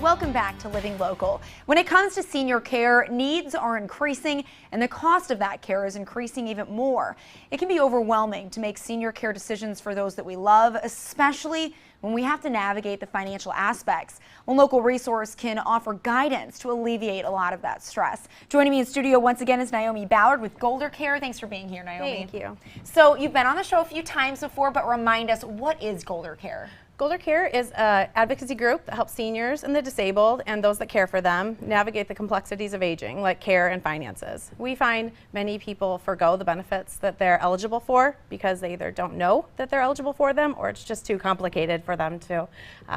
Welcome back to Living Local. When it comes to senior care, needs are increasing and the cost of that care is increasing even more. It can be overwhelming to make senior care decisions for those that we love, especially when we have to navigate the financial aspects. One local resource can offer guidance to alleviate a lot of that stress. Joining me in studio once again is Naomi Ballard with GolderCare. Thanks for being here, Naomi. Thank you. So you've been on the show a few times before, but remind us, what is GolderCare? GolderCare is an advocacy group that helps seniors and the disabled and those that care for them navigate the complexities of aging, like care and finances. We find many people forgo the benefits that they're eligible for because they either don't know that they're eligible for them or it's just too complicated for them to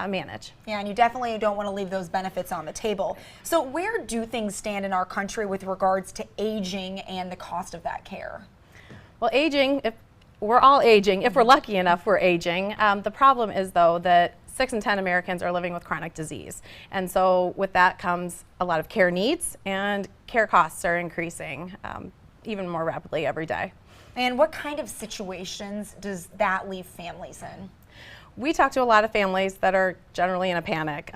manage. Yeah, and you definitely don't want to leave those benefits on the table. So where do things stand in our country with regards to aging and the cost of that care? Well, aging, we're all aging. If we're lucky enough, we're aging. The problem is, though, that 6 in 10 Americans are living with chronic disease. And so with that comes a lot of care needs, and care costs are increasing even more rapidly every day. And what kind of situations does that leave families in? We talk to a lot of families that are generally in a panic.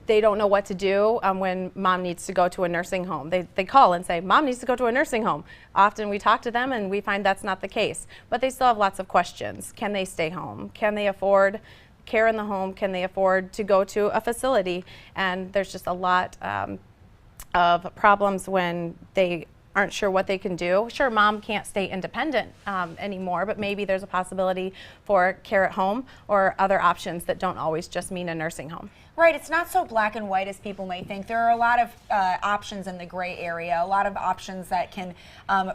They don't know what to do when mom needs to go to a nursing home. They call and say, Mom needs to go to a nursing home. Often we talk to them and we find that's not the case, but they still have lots of questions. Can they stay home? Can they afford care in the home? Can they afford to go to a facility? And there's just a lot of problems when they aren't sure what they can do. Sure, mom can't stay independent anymore, but maybe there's a possibility for care at home or other options that don't always just mean a nursing home. Right, it's not so black and white as people may think. There are a lot of options in the gray area, a lot of options that can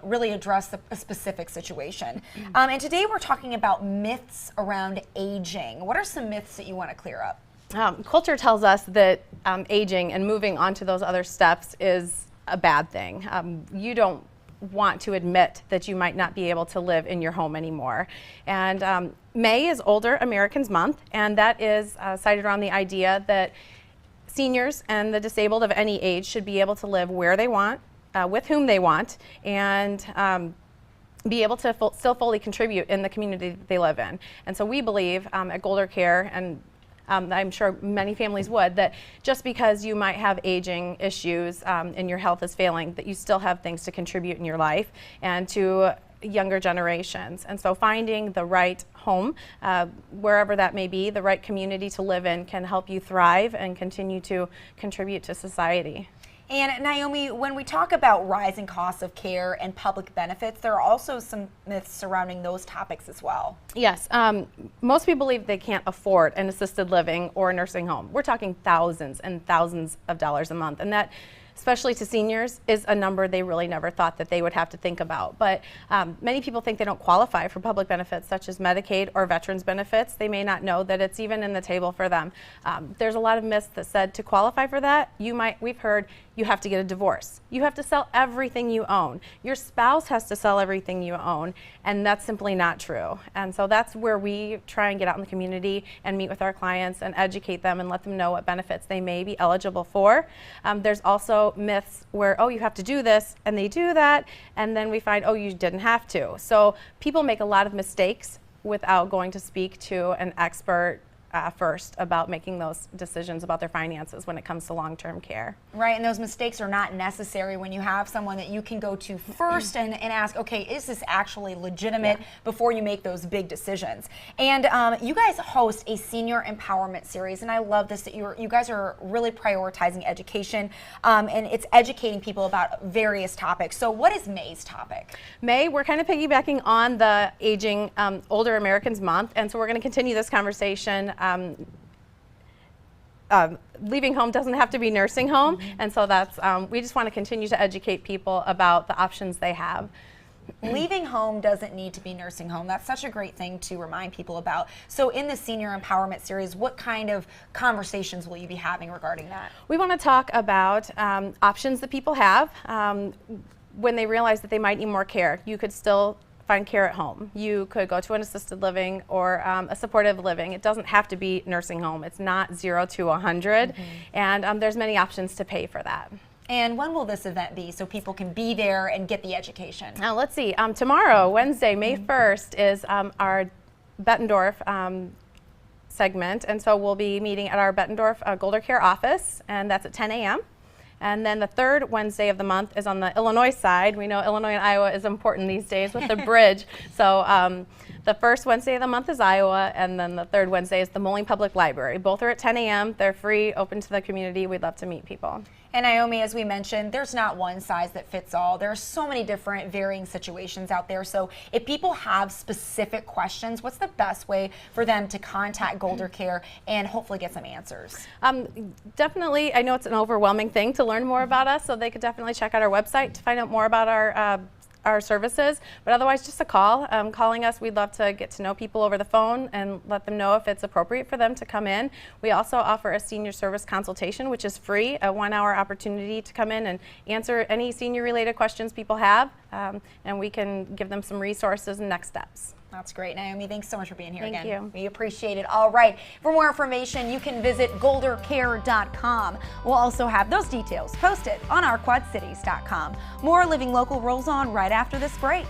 really address a specific situation. And today we're talking about myths around aging. What are some myths that you want to clear up? Culture tells us that aging and moving on to those other steps is a bad thing. You don't want to admit that you might not be able to live in your home anymore. And May is Older Americans Month, and that is cited around the idea that seniors and the disabled of any age should be able to live where they want, with whom they want, and be able to still fully contribute in the community that they live in. And so we believe at GolderCare, and I'm sure many families would, that just because you might have aging issues and your health is failing, that you still have things to contribute in your life and to younger generations. And so finding the right home, wherever that may be, the right community to live in can help you thrive and continue to contribute to society. And Naomi, when we talk about rising costs of care and public benefits, there are also some myths surrounding those topics as well. Yes, most people believe they can't afford an assisted living or a nursing home. We're talking thousands and thousands of dollars a month, and that, especially to seniors, is a number they really never thought that they would have to think about. But many people think they don't qualify for public benefits such as Medicaid or veterans benefits. They may not know that it's even in the table for them. There's a lot of myths that said to qualify for that, we've heard you have to get a divorce. You have to sell everything you own. Your spouse has to sell everything you own, and that's simply not true. And so that's where we try and get out in the community and meet with our clients and educate them and let them know what benefits they may be eligible for. There's also myths where, oh, you have to do this, and they do that, and then we find, oh, you didn't have to. So people make a lot of mistakes without going to speak to an expert first about making those decisions about their finances when it comes to long-term care. Right, and those mistakes are not necessary when you have someone that you can go to first and ask, okay, is this actually legitimate, before you make those big decisions. And you guys host a senior empowerment series, and I love this, that you guys are really prioritizing education, and it's educating people about various topics. So what is May's topic? May, we're kind of piggybacking on the Aging Older Americans Month, and so we're going to continue this conversation. Leaving home doesn't have to be nursing home, and so that's we just want to continue to educate people about the options they have. Leaving home doesn't need to be nursing home. That's such a great thing to remind people about. So in the Senior Empowerment Series, what kind of conversations will you be having regarding that? We want to talk about options that people have when they realize that they might need more care. You could still find care at home. You could go to an assisted living or a supportive living. It doesn't have to be nursing home. It's not 0 to 100, and there's many options to pay for that. And when will this event be so people can be there and get the education? Now let's see, tomorrow, Wednesday, May 1st, is our Bettendorf segment, and so we'll be meeting at our Bettendorf GolderCare office, and that's at 10 a.m. And then the third Wednesday of the month is on the Illinois side. We know Illinois and Iowa is important these days with the bridge. So the first Wednesday of the month is Iowa, and then the third Wednesday is the Moline Public Library. Both are at 10 a.m. They're free, open to the community. We'd love to meet people. And Naomi, as we mentioned, there's not one size that fits all. There are so many different varying situations out there. So if people have specific questions, what's the best way for them to contact GolderCare and hopefully get some answers? Definitely, I know it's an overwhelming thing to learn more about us, so they could definitely check out our website to find out more about our services, but otherwise just a call. Calling us, we'd love to get to know people over the phone and let them know if it's appropriate for them to come in. We also offer a senior service consultation, which is free, a 1-hour opportunity to come in and answer any senior related questions people have, and we can give them some resources and next steps. That's great, Naomi. Thanks so much for being here again. Thank you. We appreciate it. All right. For more information, you can visit GolderCare.com. We'll also have those details posted on our QuadCities.com. More Living Local rolls on right after this break.